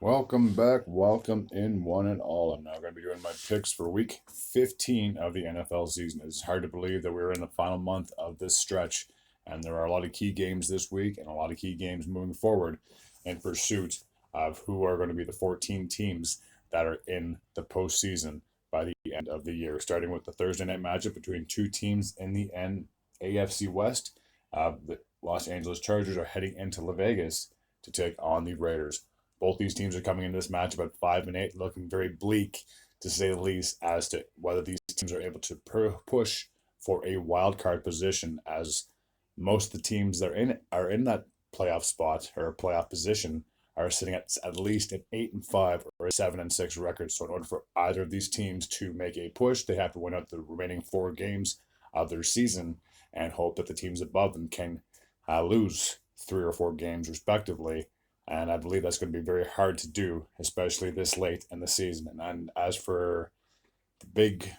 Welcome back. Welcome in one and all. I'm now going to be doing my picks for week 15 of the NFL season. It's hard to believe that we're in the final month of this stretch, and there are a lot of key games this week and a lot of key games moving forward in pursuit of who are going to be the 14 teams that are in the postseason by the end of the year. Starting with the Thursday night matchup between two teams in the AFC West. The Los Angeles Chargers are heading into Las Vegas to take on the Raiders. Both these teams are coming into this matchup at 5-8, looking very bleak to say the least as to whether these teams are able to push for a wild card position. As most of the teams that are in that playoff spot or playoff position are sitting at least an 8-5 or a 7-6 record. So in order for either of these teams to make a push, they have to win out the remaining 4 games of their season and hope that the teams above them can lose 3 or 4 games respectively. And I believe that's going to be very hard to do, especially this late in the season. And as for the big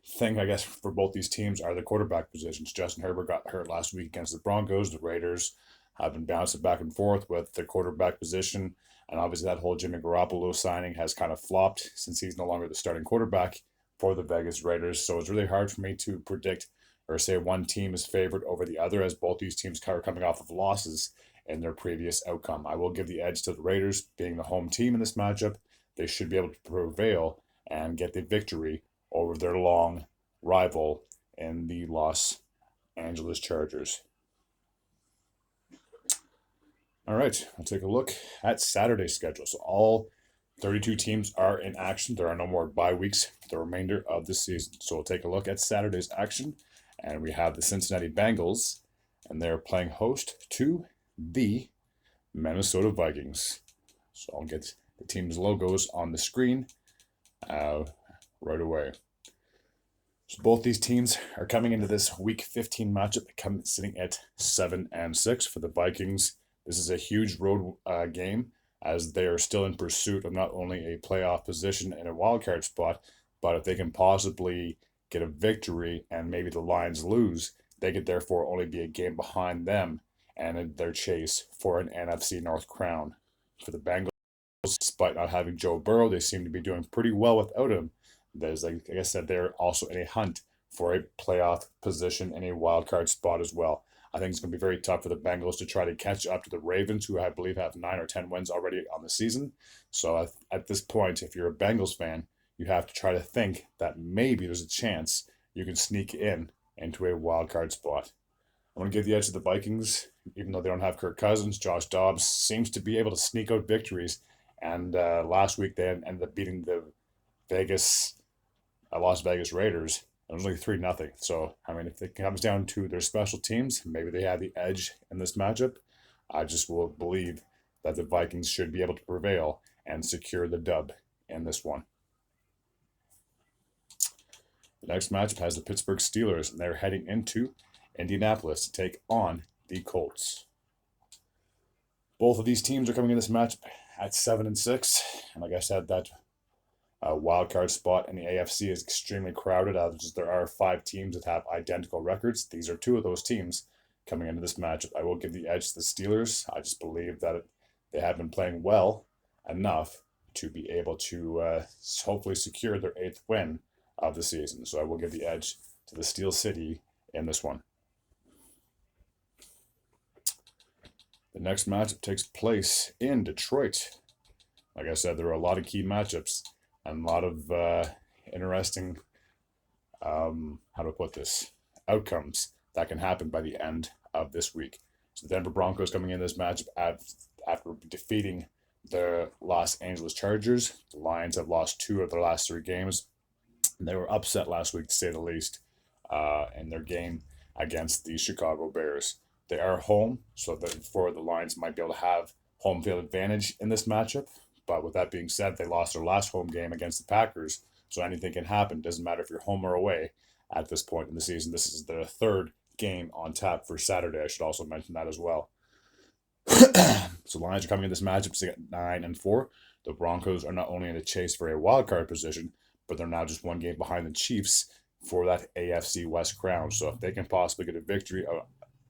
thing, I guess, for both these teams are the quarterback positions. Justin Herbert got hurt last week against the Broncos. The Raiders have been bouncing back and forth with the quarterback position. And obviously that whole Jimmy Garoppolo signing has kind of flopped since he's no longer the starting quarterback for the Vegas Raiders. So it's really hard for me to predict or say one team is favored over the other, as both these teams are coming off of losses in their previous outcome. I will give the edge to the Raiders, being the home team in this matchup. They should be able to prevail and get the victory over their long rival in the Los Angeles Chargers. All right, we'll take a look at Saturday's schedule. So all 32 teams are in action. There are no more bye weeks for the remainder of the season. So we'll take a look at Saturday's action. And we have the Cincinnati Bengals, and they're playing host to the Minnesota Vikings. So I'll get the team's logos on the screen right away. So both these teams are coming into this Week 15 matchup, sitting at 7-6 for the Vikings. This is a huge road game, as they are still in pursuit of not only a playoff position and a wildcard spot, but if they can possibly get a victory and maybe the Lions lose, they could therefore only be a game behind them and in their chase for an NFC North crown. For the Bengals, despite not having Joe Burrow, they seem to be doing pretty well without him. There's, like I said, they're also in a hunt for a playoff position and a wild card spot as well. I think it's going to be very tough for the Bengals to try to catch up to the Ravens, who I believe have 9 or 10 wins already on the season. So at this point, if you're a Bengals fan, you have to try to think that maybe there's a chance you can sneak into a wild card spot. I'm going to give the edge to the Vikings, even though they don't have Kirk Cousins. Josh Dobbs seems to be able to sneak out victories, and last week they ended up beating the Las Vegas Raiders. It was only 3-0. So, I mean, if it comes down to their special teams, maybe they have the edge in this matchup. I just will believe that the Vikings should be able to prevail and secure the dub in this one. The next matchup has the Pittsburgh Steelers, and they're heading into Indianapolis to take on the Colts. Both of these teams are coming in this match at 7-6, and like I said, that wild card spot in the AFC is extremely crowded, as there are 5 teams that have identical records. These are 2 of those teams coming into this matchup. I will give the edge to the Steelers. I just believe that they have been playing well enough to be able to hopefully secure their 8th win of the season. So I will give the edge to the Steel City in this one. The next matchup takes place in Detroit. Like I said, there are a lot of key matchups and a lot of interesting, outcomes that can happen by the end of this week. So the Denver Broncos coming in this matchup after defeating the Los Angeles Chargers. The Lions have lost 2 of their last 3 games. And they were upset last week, to say the least, in their game against the Chicago Bears. They are home, so therefore the Lions might be able to have home field advantage in this matchup. But with that being said, they lost their last home game against the Packers, so anything can happen. Doesn't matter if you're home or away at this point in the season. This is the 3rd game on tap for Saturday. I should also mention that as well. So Lions are coming in this matchup at 9-4. The Broncos are not only in a chase for a wild card position, but they're now just 1 game behind the Chiefs for that AFC West crown. So if they can possibly get a victory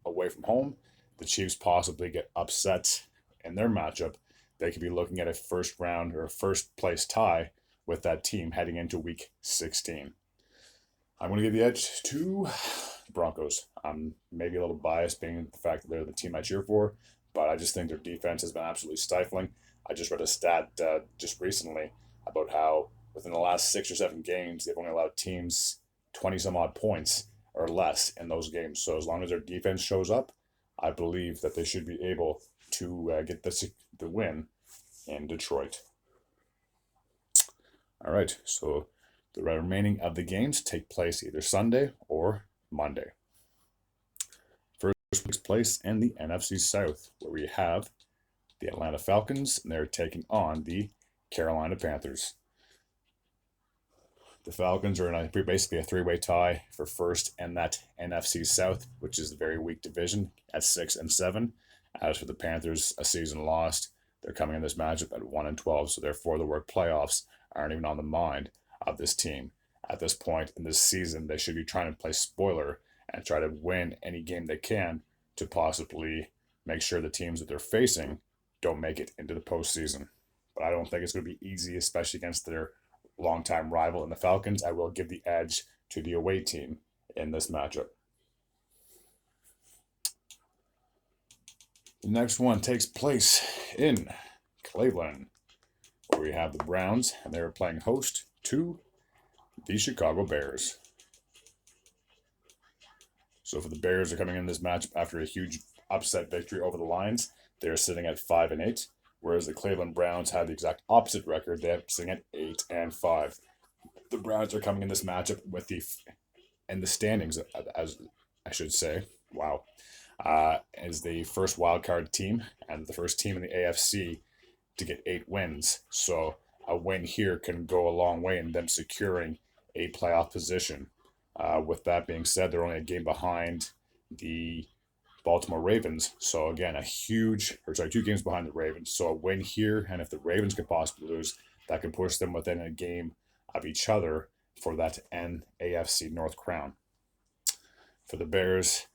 away from home, the Chiefs possibly get upset in their matchup, they could be looking at a first round or a first place tie with that team heading into week 16. I'm going to give the edge to Broncos. I'm maybe a little biased being the fact that they're the team I cheer for, but I just think their defense has been absolutely stifling. I just read a stat just recently about how within the last 6 or 7 games, they've only allowed teams 20 some odd points or less in those games. So as long as their defense shows up, I believe that they should be able to get the win in Detroit. All right, so the remaining of the games take place either Sunday or Monday. First takes place in the NFC South, where we have the Atlanta Falcons, and they're taking on the Carolina Panthers. The Falcons are in basically a three-way tie for first in that NFC South, which is a very weak division at 6-7. As for the Panthers, a season lost. They're coming in this matchup at 1-12, so therefore the word playoffs aren't even on the mind of this team. At this point in this season, they should be trying to play spoiler and try to win any game they can to possibly make sure the teams that they're facing don't make it into the postseason. But I don't think it's going to be easy, especially against their longtime rival in the Falcons. I will give the edge to the away team in this matchup. The next one takes place in Cleveland, where we have the Browns, and they're playing host to the Chicago Bears. So for the Bears, they're coming in this matchup after a huge upset victory over the Lions. They're sitting at 5-8, whereas the Cleveland Browns had the exact opposite record. They're sitting at 8-5. The Browns are coming in this matchup with the standings, as I should say. Wow. As the first wildcard team and the first team in the AFC to get 8 wins. So a win here can go a long way in them securing a playoff position. With that being said, they're only a game behind the Baltimore Ravens. So again, 2 games behind the Ravens. So a win here, and if the Ravens could possibly lose, that could push them within a game of each other for that AFC North crown. For the Bears,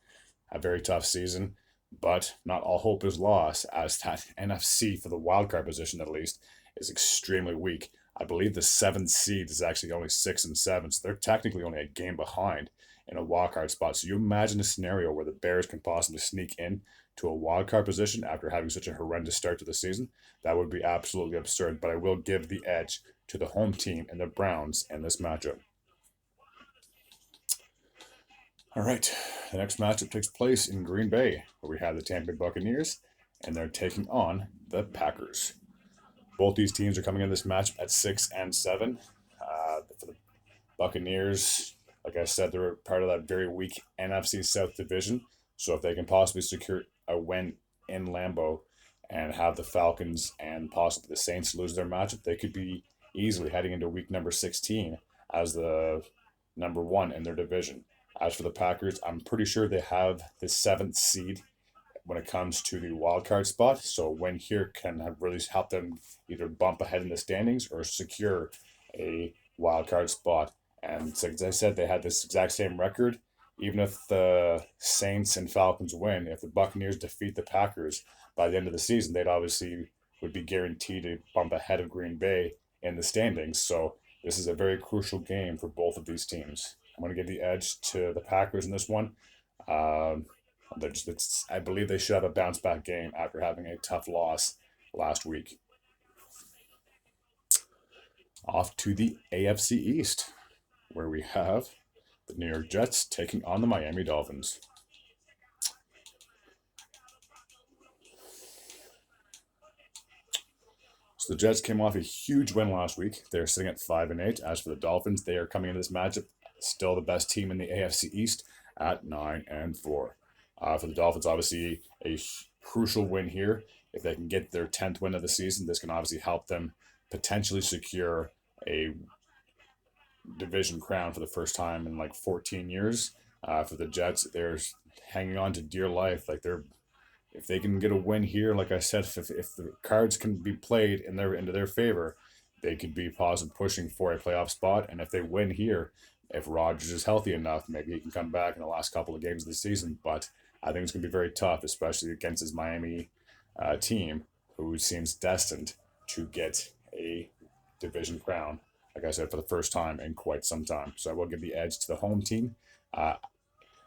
a very tough season, but not all hope is lost, as that NFC for the wildcard position at least is extremely weak. I believe the 7th seed is actually only 6-7, so they're technically only a game behind in a wildcard spot. So you imagine a scenario where the Bears can possibly sneak in to a wildcard position after having such a horrendous start to the season. That would be absolutely absurd, but I will give the edge to the home team and the Browns in this matchup. All right, the next matchup takes place in Green Bay, where we have the Tampa Bay Buccaneers, and they're taking on the Packers. Both these teams are coming in this matchup at 6-7. For the Buccaneers, like I said, they're part of that very weak NFC South division. So if they can possibly secure a win in Lambeau and have the Falcons and possibly the Saints lose their matchup, they could be easily heading into week number 16 as the number 1 in their division. As for the Packers, I'm pretty sure they have the 7th seed when it comes to the wild card spot. So a win here can have really help them either bump ahead in the standings or secure a wild card spot. And so, as I said, they had this exact same record. Even if the Saints and Falcons win, if the Buccaneers defeat the Packers by the end of the season, they'd obviously would be guaranteed to bump ahead of Green Bay in the standings. So this is a very crucial game for both of these teams. I'm going to give the edge to the Packers in this one. I believe they should have a bounce back game after having a tough loss last week. Off to the AFC East, where we have the New York Jets taking on the Miami Dolphins. So the Jets came off a huge win last week. They're sitting at 5-8. As for the Dolphins, they are coming into this matchup still the best team in the AFC East at 9-4. For the Dolphins, obviously a crucial win here. If they can get their 10th win of the season, this can obviously help them potentially secure a division crown for the first time in like 14 years. For the Jets, they're hanging on to dear life. If they can get a win here, like I said, if the cards can be played into their favor, they could be possibly pushing for a playoff spot. And if they win here, if Rodgers is healthy enough, maybe he can come back in the last couple of games of the season. But I think it's going to be very tough, especially against his Miami team, who seems destined to get a division crown, like I said, for the first time in quite some time. So I will give the edge to the home team. Uh,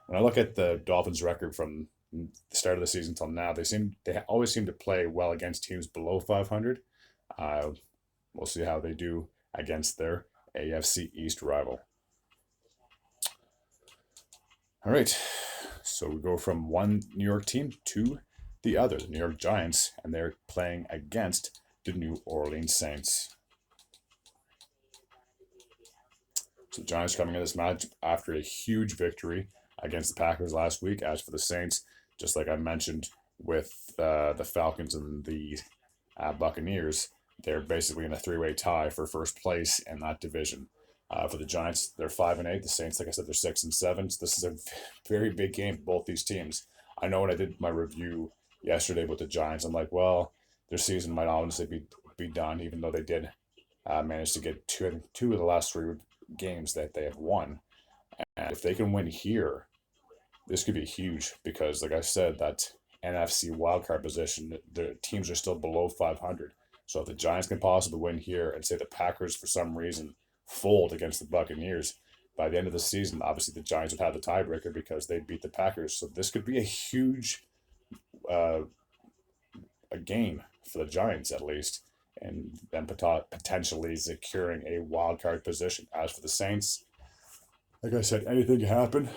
when I look at the Dolphins' record from the start of the season till now, they always seem to play well against teams below 500. Uh, we'll see how they do against their AFC East rival. All right, so we go from one New York team to the other, the New York Giants, and they're playing against the New Orleans Saints. So the Giants coming in this match after a huge victory against the Packers last week. As for the Saints, just like I mentioned with the Falcons and the Buccaneers, they're basically in a three-way tie for first place in that division. For the Giants, they're 5-8. The Saints, like I said, they're 6-7. So this is a very big game for both these teams. I know when I did my review yesterday with the Giants, I'm like, well, their season might honestly be done, even though they did manage to get two of the last three games that they have won. And if they can win here, this could be huge because, like I said, that NFC wildcard position, the teams are still below 500. So if the Giants can possibly win here and say the Packers, for some reason, fold against the Buccaneers, by the end of the season, obviously the Giants would have the tiebreaker because they beat the Packers. So this could be a huge uh, a game for the Giants, at least, and then potentially securing a wild card position. As for the Saints, like I said, anything can happen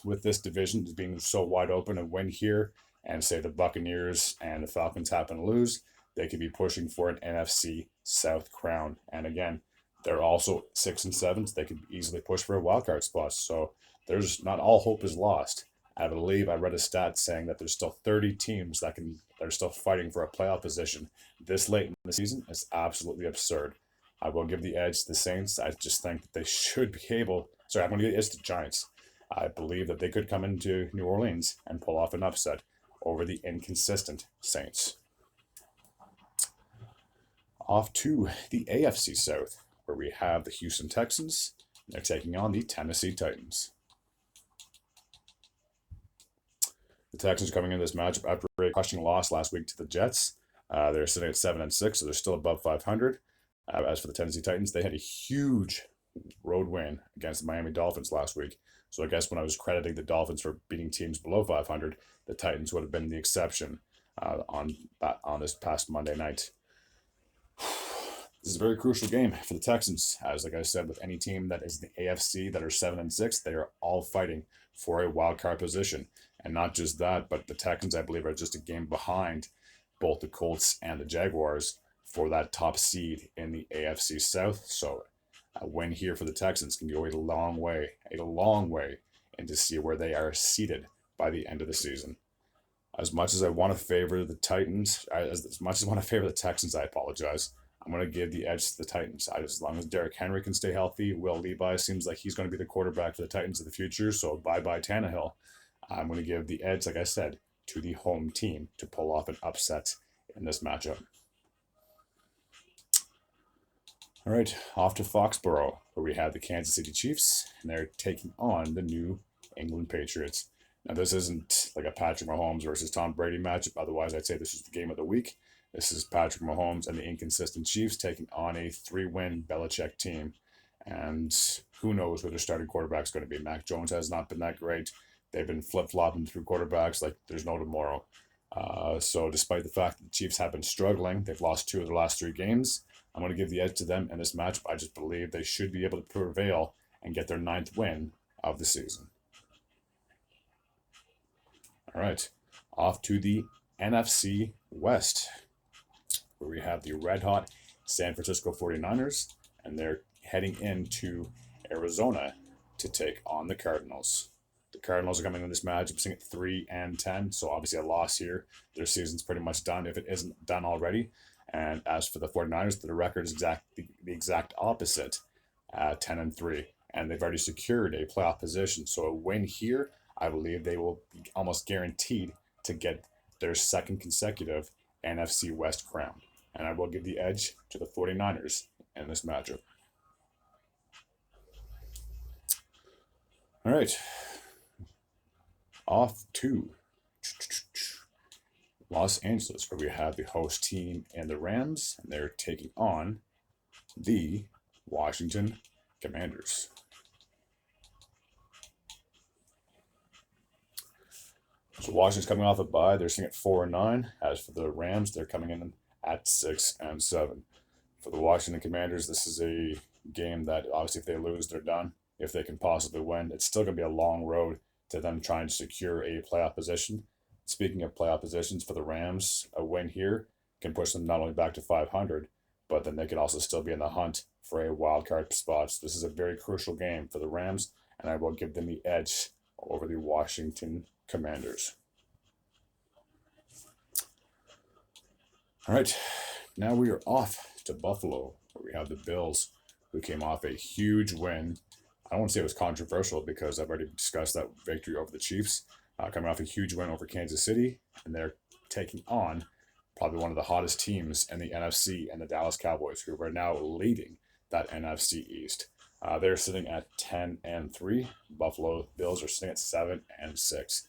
with this division being so wide open. And win here, and say the Buccaneers and the Falcons happen to lose, they could be pushing for an NFC South crown. And again, they're also 6-7, so they could easily push for a wild card spot. So there's not all hope is lost. I believe I read a stat saying that there's still 30 teams that are still fighting for a playoff position this late in the season. Is absolutely absurd. I will give the edge to the Saints. I just think that they should be able. Sorry, I'm going to give the edge to the Giants. I believe that they could come into New Orleans and pull off an upset over the inconsistent Saints. Off to the AFC South, where we have the Houston Texans. They're taking on the Tennessee Titans. The Texans coming into this matchup after a crushing loss last week to the Jets. They're sitting at 7-6, so they're still above 500. As for the Tennessee Titans, they had a huge road win against the Miami Dolphins last week. So I guess when I was crediting the Dolphins for beating teams below 500, the Titans would have been the exception on this past Monday night. This is a very crucial game for the Texans, as like I said, with any team that is in the AFC that are 7-6, they are all fighting for a wild card position. And not just that, but the Texans, I believe, are just a game behind both the Colts and the Jaguars for that top seed in the AFC South. So a win here for the Texans can go a long way, and to see where they are seated by the end of the season. As much as I want to favor the Titans, as much as I want to favor the Texans, I apologize. I'm going to give the edge to the Titans. As long as Derrick Henry can stay healthy, Will Levi seems like he's going to be the quarterback for the Titans of the future. So bye-bye Tannehill. I'm going to give the edge, like I said, to the home team to pull off an upset in this matchup. All right, off to Foxborough, where we have the Kansas City Chiefs, and they're taking on the New England Patriots. Now, this isn't like a Patrick Mahomes versus Tom Brady matchup. Otherwise, I'd say this is the game of the week. This is Patrick Mahomes and the inconsistent Chiefs taking on a 3-win Belichick team. And who knows who their starting quarterback's going to be. Mac Jones has not been that great. They've been flip-flopping through quarterbacks like there's no tomorrow. So despite the fact that the Chiefs have been struggling, they've lost 2 of their last 3 games. I'm going to give the edge to them in this matchup. I just believe they should be able to prevail and get their 9th win of the season. All right, off to the NFC West, where we have the red-hot San Francisco 49ers, and they're heading into Arizona to take on the Cardinals. The Cardinals are coming in this matchup sitting at 3-10, so obviously a loss here. Their season's pretty much done if it isn't done already. And as for the 49ers, the record is the exact opposite, 10-3. And they've already secured a playoff position. So a win here, I believe they will be almost guaranteed to get their 2nd consecutive NFC West crown. And I will give the edge to the 49ers in this matchup. All right. Off to Los Angeles, where we have the host team and the Rams, and they're taking on the Washington Commanders. So Washington's coming off a bye. They're sitting at 4-9. As for the Rams, they're coming in at 6-7. For the Washington Commanders, this is a game that obviously if they lose, they're done. If they can possibly win, it's still going to be a long road to them trying to secure a playoff position. Speaking of playoff positions, for the Rams, a win here can push them not only back to 500, but then they can also still be in the hunt for a wild card spot. So this is a very crucial game for the Rams, and I will give them the edge over the Washington Commanders. All right, now we are off to Buffalo, where we have the Bills, who came off a huge win. I don't want to say it was controversial because I've already discussed that victory over the Chiefs, coming off a huge win over Kansas City, and they're taking on probably one of the hottest teams in the NFC and the Dallas Cowboys, who are now leading that NFC East. They're sitting at 10-3. Buffalo Bills are sitting at 7-6.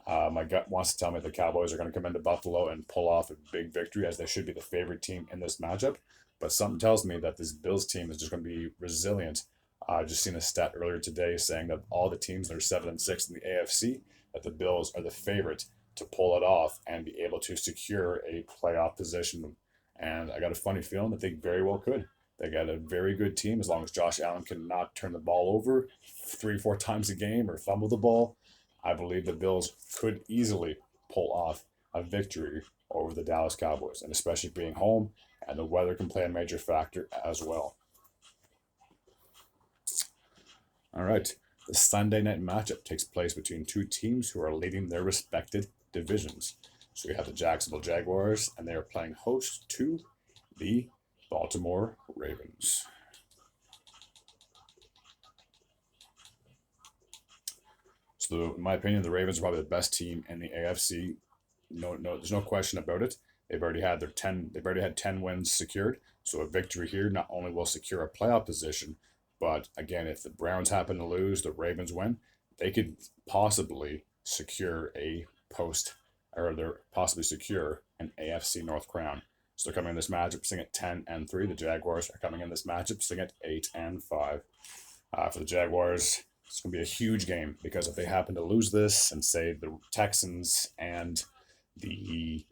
My gut wants to tell me the Cowboys are going to come into Buffalo and pull off a big victory, as they should be the favorite team in this matchup. But something tells me that this Bills team is just going to be resilient. I just seen a stat earlier today saying that all the teams that are 7-6 in the AFC, that the Bills are the favorite to pull it off and be able to secure a playoff position. And I got a funny feeling that they very well could. They got a very good team as long as Josh Allen cannot turn the ball over 3-4 times a game or fumble the ball. I believe the Bills could easily pull off a victory over the Dallas Cowboys, and especially being home, and the weather can play a major factor as well. All right, the Sunday night matchup takes place between two teams who are leading their respected divisions. So we have the Jacksonville Jaguars, and they are playing host to the Baltimore Ravens. So, in my opinion, the Ravens are probably the best team in the AFC. No, there's no question about it. They've already had 10 wins secured. So a victory here not only will secure a playoff position, but again, if the Browns happen to lose, the Ravens win, they could possibly secure possibly secure an AFC North crown. So they're coming in this matchup sitting at 10-3. The Jaguars are coming in this matchup sitting at 8-5. For the Jaguars, it's going to be a huge game, because if they happen to lose this and say the Texans and the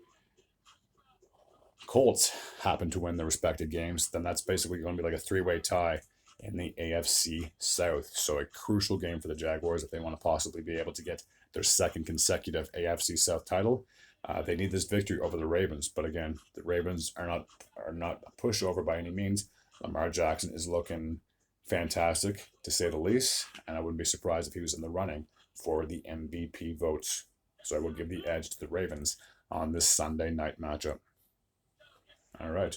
Colts happen to win their respective games, then that's basically going to be like a three-way tie in the AFC South. So a crucial game for the Jaguars if they want to possibly be able to get their second consecutive AFC South title. They need this victory over the Ravens, but again, the Ravens are not a pushover by any means. Lamar Jackson is looking fantastic, to say the least, and I wouldn't be surprised if he was in the running for the MVP votes. So I will give the edge to the Ravens on this Sunday night matchup. All right.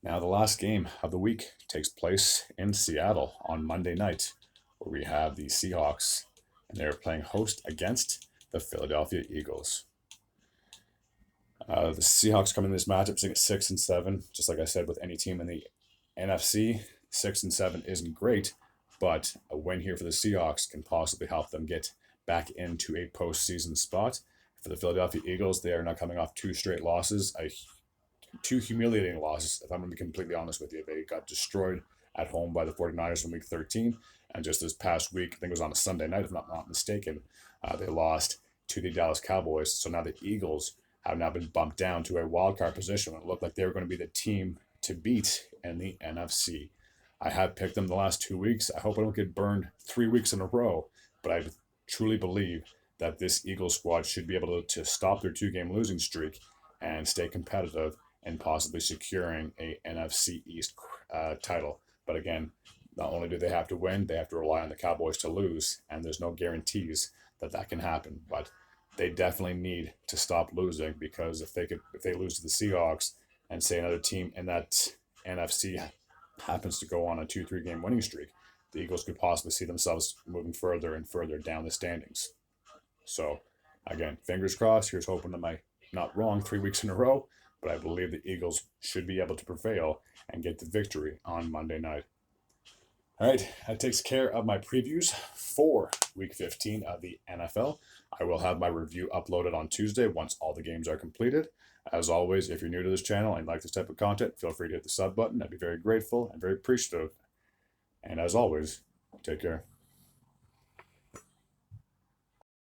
Now the last game of the week takes place in Seattle on Monday night, where we have the Seahawks, and they're playing host against the Philadelphia Eagles. The Seahawks come in this matchup sitting at 6-7. Just like I said, with any team in the NFC, 6-7 isn't great, but a win here for the Seahawks can possibly help them get back into a postseason spot. For the Philadelphia Eagles, they are now coming off two straight losses, two humiliating losses, if I'm going to be completely honest with you. They got destroyed at home by the 49ers in Week 13, and just this past week, I think it was on a Sunday night, if I'm not mistaken, they lost to the Dallas Cowboys. So now the Eagles have now been bumped down to a wild card position. It looked like they were going to be the team to beat in the NFC. I have picked them the last 2 weeks. I hope I don't get burned 3 weeks in a row, but I truly believe that this Eagles squad should be able to stop their 2-game losing streak and stay competitive and possibly securing a NFC East title. But again, not only do they have to win, they have to rely on the Cowboys to lose, and there's no guarantees that that can happen. But they definitely need to stop losing, because if they lose to the Seahawks and say another team in that NFC happens to go on a 2-3 game winning streak, the Eagles could possibly see themselves moving further and further down the standings. So again, fingers crossed. Here's hoping that I'm not wrong 3 weeks in a row, but I believe the Eagles should be able to prevail and get the victory on Monday night. All right, that takes care of my previews for Week 15 of the NFL. I will have my review uploaded on Tuesday once all the games are completed. As always, if you're new to this channel and like this type of content, feel free to hit the sub button. I'd be very grateful and very appreciative. And as always, take care.